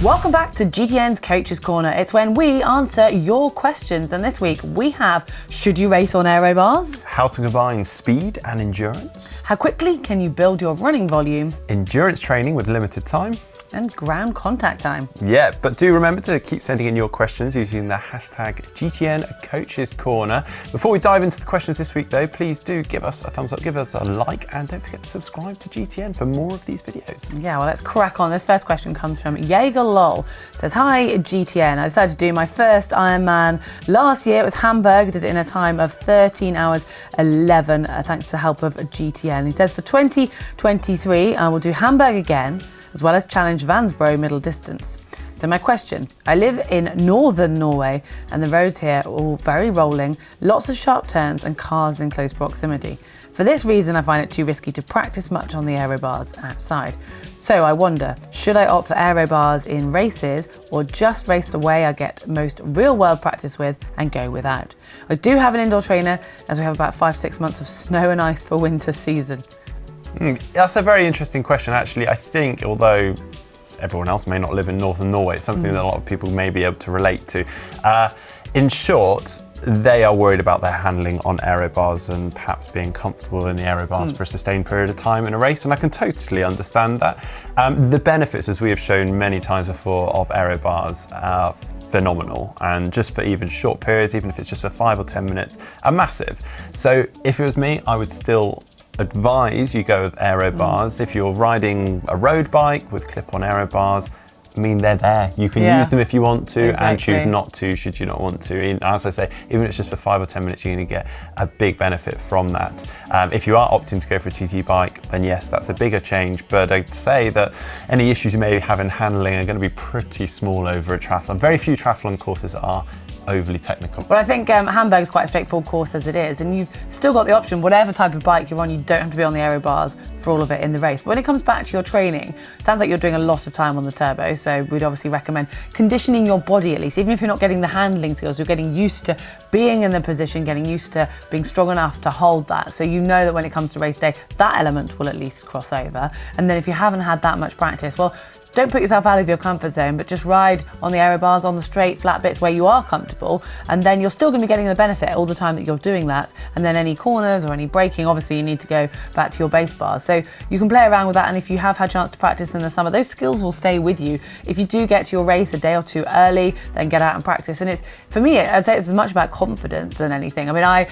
Welcome back to GTN's Coach's Corner. It's when we answer your questions. And this week we have, should you race on Aero-Bars? How to combine speed and endurance. How quickly can you build your running volume? Endurance training with limited time. And ground contact time. Yeah, but do remember to keep sending in your questions using the hashtag GTN Coach's Corner. Before we dive into the questions this week though, please do give us a thumbs up, give us a like, and don't forget to subscribe to GTN for more of these videos. Yeah, well, let's crack on. This first question comes from Jaeger Lol. It says, hi GTN, I decided to do my first Ironman last year. It was Hamburg, did it in a time of 13 hours 11, thanks to the help of GTN. He says, for 2023, I will do Hamburg again, as well as challenge Vansbro middle distance. So my question, I live in northern Norway and the roads here are all very rolling, lots of sharp turns and cars in close proximity. For this reason, I find it too risky to practice much on the Aero-Bars outside. So I wonder, should I opt for Aero-Bars in races or just race the way I get most real world practice with and go without? I do have an indoor trainer as we have about 5 to 6 months of snow and ice for winter season. That's a very interesting question, actually. I think, although everyone else may not live in northern Norway, it's something that a lot of people may be able to relate to. In short, they are worried about their handling on Aero-Bars and perhaps being comfortable in the Aero-Bars for a sustained period of time in a race, and I can totally understand that. The benefits, as we have shown many times before, of Aero-Bars are phenomenal, and just for even short periods, even if it's just for 5 or 10 minutes, are massive. So if it was me, I would still advise you go with Aero-Bars. If you're riding a road bike with clip-on Aero-Bars, I mean, they're there. You can use them if you want to, and choose not to should you not want to. As I say, even if it's just for 5 or 10 minutes, you're going to get a big benefit from that. If you are opting to go for a TT bike, then yes, that's a bigger change. But I'd say that any issues you may have in handling are going to be pretty small over a triathlon. Very few triathlon courses are overly technical. Well, I think Hamburg is quite a straightforward course as it is, and you've still got the option, whatever type of bike you're on, you don't have to be on the Aero-Bars for all of it in the race. But when it comes back to your training, it sounds like you're doing a lot of time on the turbo, so we'd obviously recommend conditioning your body at least. Even if you're not getting the handling skills, you're getting used to being in the position, getting used to being strong enough to hold that, so you know that when it comes to race day, that element will at least cross over. And then if you haven't had that much practice, well, don't put yourself out of your comfort zone, but just ride on the Aero-Bars on the straight, flat bits where you are comfortable, and then you're still going to be getting the benefit all the time that you're doing that. And then any corners or any braking, obviously you need to go back to your base bars. So you can play around with that, and if you have had a chance to practice in the summer, those skills will stay with you. If you do get to your race a day or two early, then get out and practice. And it's, for me, I'd say it's as much about confidence than anything. I mean, I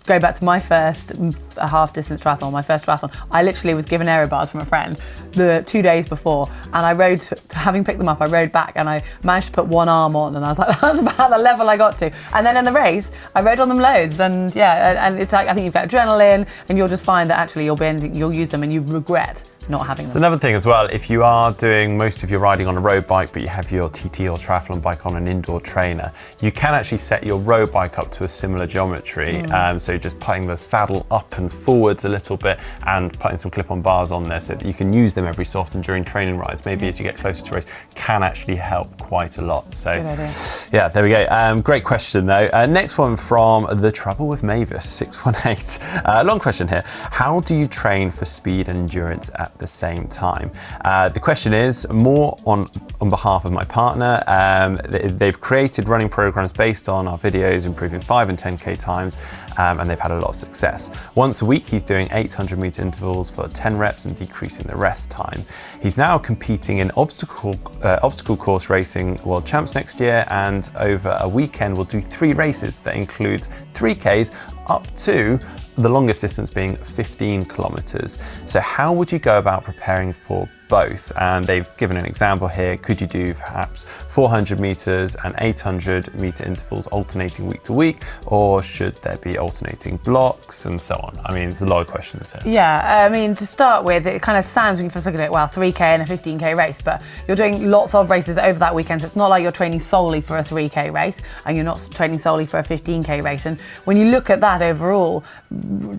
go back to my first half-distance triathlon, my first triathlon. I literally was given Aero-Bars from a friend the 2 days before, and I rode, having picked them up, I rode back and I managed to put one arm on, and I was like, that's about the level I got to. And then in the race, I rode on them loads, and yeah, and it's like, I think you've got adrenaline, and you'll just find that actually you'll use them and you regret not having them. So another thing as well, if you are doing most of your riding on a road bike, but you have your TT or triathlon bike on an indoor trainer, you can actually set your road bike up to a similar geometry. So just putting the saddle up and forwards a little bit and putting some clip-on bars on there so that you can use them every so often during training rides. Maybe as you get closer to race, can actually help quite a lot. So good idea. Yeah, there we go. Great question though. Next one from The Trouble with Mavis 618. Long question here. How do you train for speed and endurance at the same time? The question is more on behalf of my partner. They've created running programs based on our videos, improving 5 and 10K times, and they've had a lot of success. Once a week, he's doing 800-meter intervals for 10 reps and decreasing the rest time. He's now competing in obstacle course racing world champs next year, and over a weekend will do 3 races that includes 3Ks up to the longest distance being 15 kilometers. So how would you go about preparing for both? And they've given an example here. Could you do perhaps 400 meters and 800 meter intervals alternating week to week, or should there be alternating blocks and so on? I mean, there's a lot of questions here. Yeah, I mean, to start with, it kind of sounds when you first look at it, well, 3K and a 15K race, but you're doing lots of races over that weekend. So it's not like you're training solely for a 3K race and you're not training solely for a 15K race. And when you look at that overall,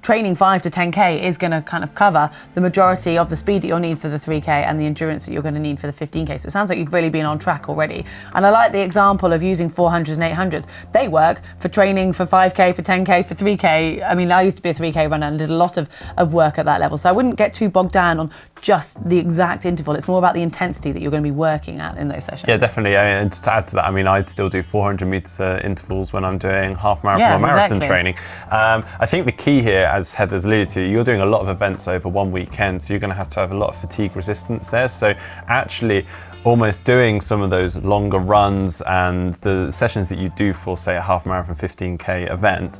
training 5 to 10K is going to kind of cover the majority of the speed that you'll need for the 3K and the endurance that you're going to need for the 15K. So it sounds like you've really been on track already. And I like the example of using 400s and 800s. They work for training for 5K, for 10K, for 3K. I mean, I used to be a 3K runner and did a lot of work at that level. So I wouldn't get too bogged down on just the exact interval. It's more about the intensity that you're going to be working at in those sessions. Yeah, definitely. And just to add to that, I mean, I still do 400 meter intervals when I'm doing half marathon or marathon training. I think the key here, as Heather's alluded to, you're doing a lot of events over one weekend, so you're going to have a lot of fatigue resistance there. So actually almost doing some of those longer runs and the sessions that you do for, say, a half marathon 15K event,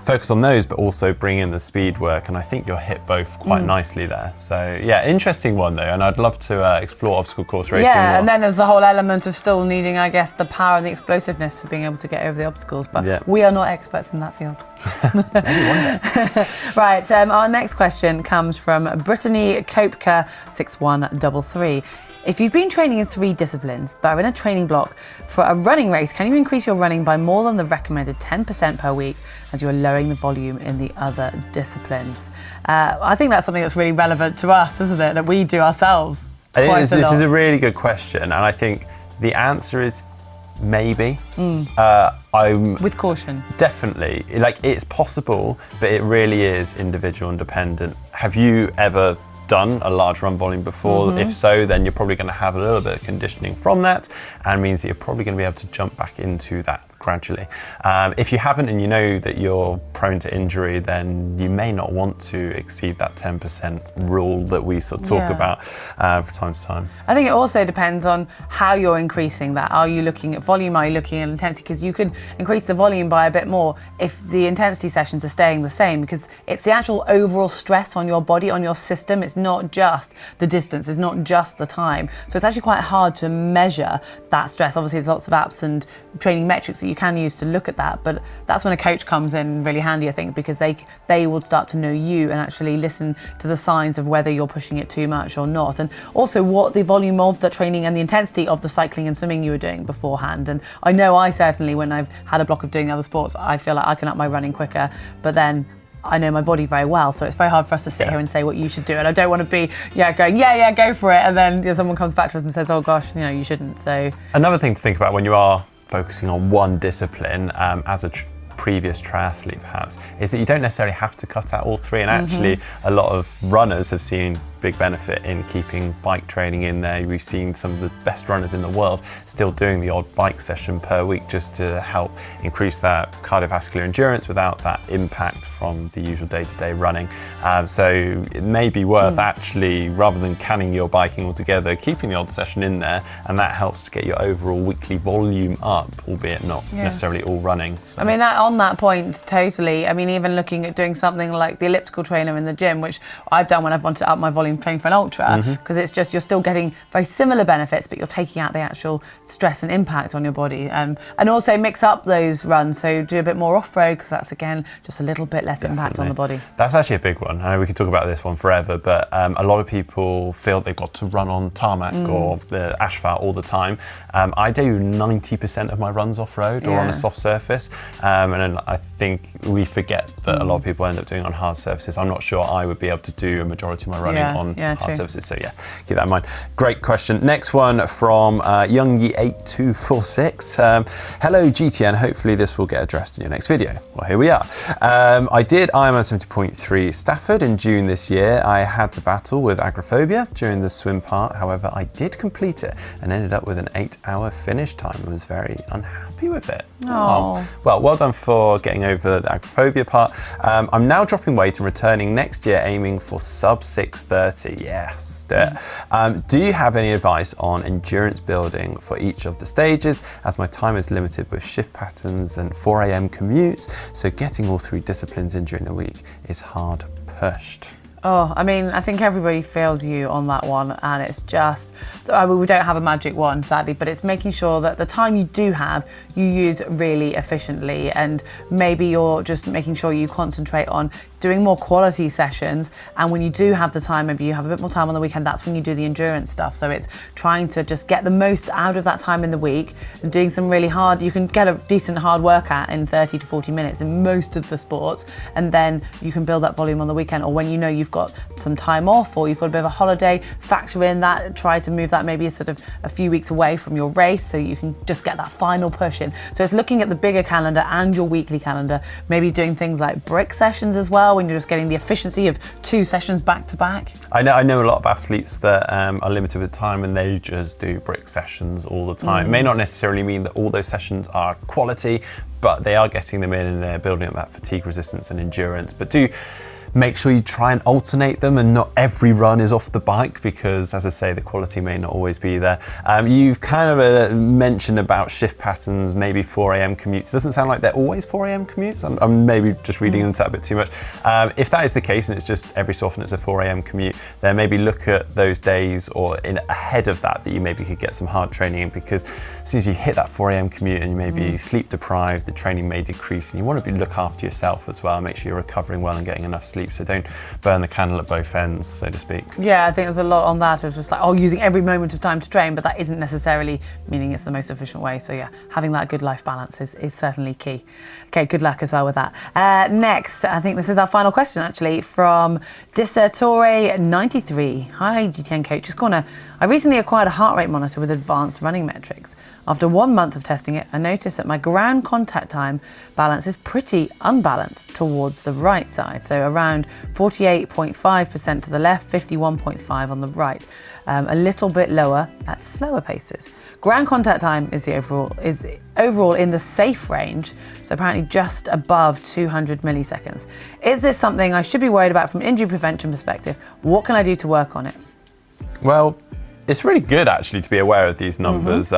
focus on those, but also bring in the speed work, and I think you'll hit both quite nicely there. So yeah, interesting one though, and I'd love to explore obstacle course racing more. And then there's the whole element of still needing, I guess, the power and the explosiveness for being able to get over the obstacles, but we are not experts in that field. Maybe one day. Right, our next question comes from Brittany Kopka 6133. If you've been training in 3 disciplines, but are in a training block for a running race, can you increase your running by more than the recommended 10% per week as you are lowering the volume in the other disciplines? I think that's something that's really relevant to us, isn't it? That we do ourselves. I think this is a really good question, and I think the answer is maybe. I'm with caution. Definitely. Like, it's possible, but it really is individual and dependent. Have you ever done a large run volume before? If so, then you're probably going to have a little bit of conditioning from that, and means that you're probably going to be able to jump back into that gradually. If you haven't and you know that you're prone to injury, then you may not want to exceed that 10% rule that we sort of talk about from time to time. I think it also depends on how you're increasing that. Are you looking at volume? Are you looking at intensity? Because you could increase the volume by a bit more if the intensity sessions are staying the same, because it's the actual overall stress on your body, on your system. It's not just the distance, it's not just the time. So it's actually quite hard to measure that stress. Obviously, there's lots of apps and training metrics that you can use to look at that, but that's when a coach comes in really handy, I think, because they will start to know you and actually listen to the signs of whether you're pushing it too much or not, and also what the volume of the training and the intensity of the cycling and swimming you were doing beforehand. And I know I certainly, when I've had a block of doing other sports, I feel like I can up my running quicker, but then I know my body very well, so it's very hard for us to sit here and say what you should do. And I don't want to be going, go for it, and then someone comes back to us and says, oh gosh, you shouldn't. So another thing to think about when you are focusing on one discipline as a previous triathlete perhaps, is that you don't necessarily have to cut out all 3, and actually a lot of runners have seen big benefit in keeping bike training in there. We've seen some of the best runners in the world still doing the odd bike session per week just to help increase that cardiovascular endurance without that impact from the usual day-to-day running. So it may be worth actually, rather than canning your biking altogether, keeping the odd session in there, and that helps to get your overall weekly volume up, albeit not necessarily all running. So. I mean, on that point, totally. I mean, even looking at doing something like the elliptical trainer in the gym, which I've done when I've wanted to up my volume training for an ultra, because it's just, you're still getting very similar benefits, but you're taking out the actual stress and impact on your body. And also mix up those runs, so do a bit more off-road, because that's, again, just a little bit less impact on the body. That's actually a big one. I know we could talk about this one forever, but a lot of people feel they've got to run on tarmac or the asphalt all the time. I do 90% of my runs off-road or on a soft surface, and then I think we forget that a lot of people end up doing on hard surfaces. I'm not sure I would be able to do a majority of my running on hard surfaces, so keep that in mind. Great question. Next one from Youngie8246. Hello GTN, hopefully this will get addressed in your next video. Well, here we are. I did Ironman 70.3 Stafford in June this year. I had to battle with agoraphobia during the swim part, however I did complete it and ended up with an 8-hour finish time and was very unhappy with it. Oh. Well done for getting over the agoraphobia part. I'm now dropping weight and returning next year aiming for sub 6:30. Yes. Do you have any advice on endurance building for each of the stages, as my time is limited with shift patterns and 4 a.m. commutes, so getting all 3 disciplines in during the week is hard pushed? Oh, I mean, I think everybody feels you on that one, and it's just, we don't have a magic wand, sadly, but it's making sure that the time you do have, you use really efficiently, and maybe you're just making sure you concentrate on doing more quality sessions. And when you do have the time, maybe you have a bit more time on the weekend, that's when you do the endurance stuff. So it's trying to just get the most out of that time in the week and doing some really hard, you can get a decent hard workout in 30 to 40 minutes in most of the sports. And then you can build that volume on the weekend, or when you know you've got some time off or you've got a bit of a holiday, factor in that, try to move that maybe sort of a few weeks away from your race so you can just get that final push in. So it's looking at the bigger calendar and your weekly calendar, maybe doing things like brick sessions as well, when you're just getting the efficiency of 2 sessions back to back. I know a lot of athletes that are limited with time and they just do brick sessions all the time. It may not necessarily mean that all those sessions are quality, but they are getting them in and they're building up that fatigue resistance and endurance. But do make sure you try and alternate them, and not every run is off the bike, because as I say, the quality may not always be there. You've kind of mentioned about shift patterns, maybe 4 a.m. commutes. It doesn't sound like they're always 4 a.m. commutes. I'm maybe just reading into that a bit too much. If that is the case, and it's just every so often it's a 4 a.m. commute, then maybe look at those days or ahead of that you maybe could get some hard training in, because as soon as you hit that 4 a.m. commute and you may be sleep deprived, the training may decrease, and you want to look after yourself as well, make sure you're recovering well and getting enough sleep. So don't burn the candle at both ends, so to speak. Yeah, I think there's a lot on that of just like, using every moment of time to train, but that isn't necessarily meaning it's the most efficient way. So yeah, having that good life balance is certainly key. Okay, good luck as well with that. Next, I think this is our final question actually, from Dissertore93. Hi, GTN Coach's Corner. I recently acquired a heart rate monitor with advanced running metrics. After 1 month of testing it, I noticed that my ground contact time balance is pretty unbalanced towards the right side. So around 48.5% to the left, 51.5 on the right. A little bit lower at slower paces. Ground contact time is overall in the safe range, so apparently just above 200 milliseconds. Is this something I should be worried about from an injury prevention perspective? What can I do to work on it? Well, it's really good actually to be aware of these numbers.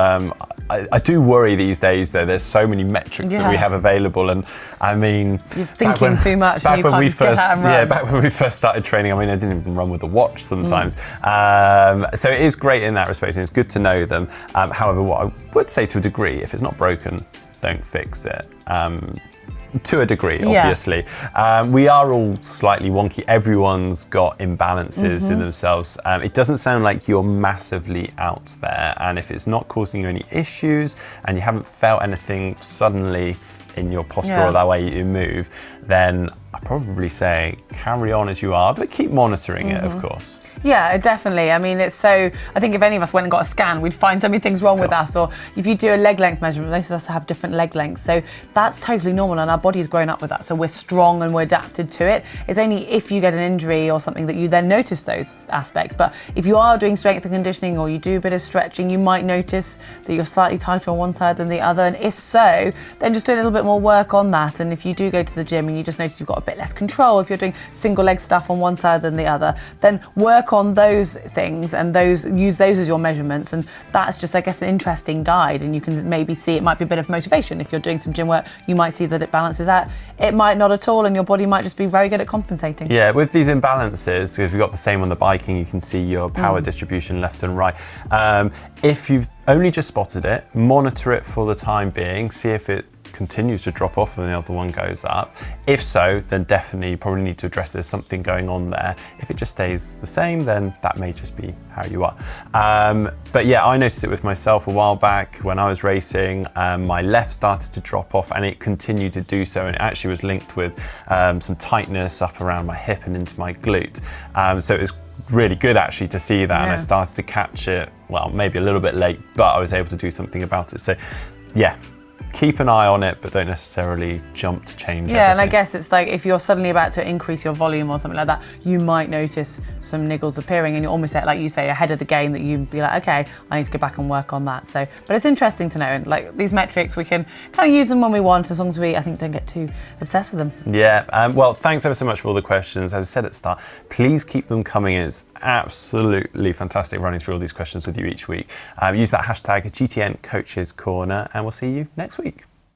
I do worry these days though, there's so many metrics that we have available, and I mean, you're thinking too much and you can't just get out and run. Yeah, back when we first started training, I mean, I didn't even run with a watch sometimes. So it is great in that respect, and it's good to know them. However, what I would say to a degree, if it's not broken, don't fix it. To a degree, obviously. We are all slightly wonky. Everyone's got imbalances in themselves. It doesn't sound like you're massively out there. And if it's not causing you any issues and you haven't felt anything suddenly in your posture or that way you move, then I'd probably say carry on as you are, but keep monitoring it, of course. Yeah, definitely. I mean, it's so, I think if any of us went and got a scan, we'd find so many things wrong with us. Or if you do a leg length measurement, most of us have different leg lengths. So that's totally normal, and our body has grown up with that. So we're strong and we're adapted to it. It's only if you get an injury or something that you then notice those aspects. But if you are doing strength and conditioning or you do a bit of stretching, you might notice that you're slightly tighter on one side than the other. And if so, then just do a little bit more work on that. And if you do go to the gym and you just notice you've got a bit less control, if you're doing single leg stuff on one side than the other, then work on those things and use those as your measurements. And that's just, I guess, an interesting guide, and you can maybe see it might be a bit of motivation. If you're doing some gym work, you might see that it balances out. It might not at all, and your body might just be very good at compensating. Yeah, with these imbalances, because we've got the same on the biking, you can see your power distribution left and right. If you've only just spotted it, monitor it for the time being, see if it continues to drop off and the other one goes up. If so, then definitely you probably need to address there's something going on there. If it just stays the same, then that may just be how you are. But yeah, I noticed it with myself a while back when I was racing. My left started to drop off and it continued to do so, and it actually was linked with some tightness up around my hip and into my glute. So it was really good actually to see that, and I started to catch it, well, maybe a little bit late, but I was able to do something about it. So yeah, keep an eye on it, but don't necessarily jump to change everything. And I guess it's like if you're suddenly about to increase your volume or something like that, you might notice some niggles appearing, and you're almost like you say ahead of the game, that you'd be like, okay, I need to go back and work on that. So, but it's interesting to know, and like these metrics, we can kind of use them when we want, as long as we, I think, don't get too obsessed with them. Yeah, well, thanks ever so much for all the questions. As I said at the start, please keep them coming. It's absolutely fantastic running through all these questions with you each week. Use that hashtag GTN Coaches Corner, and we'll see you next week.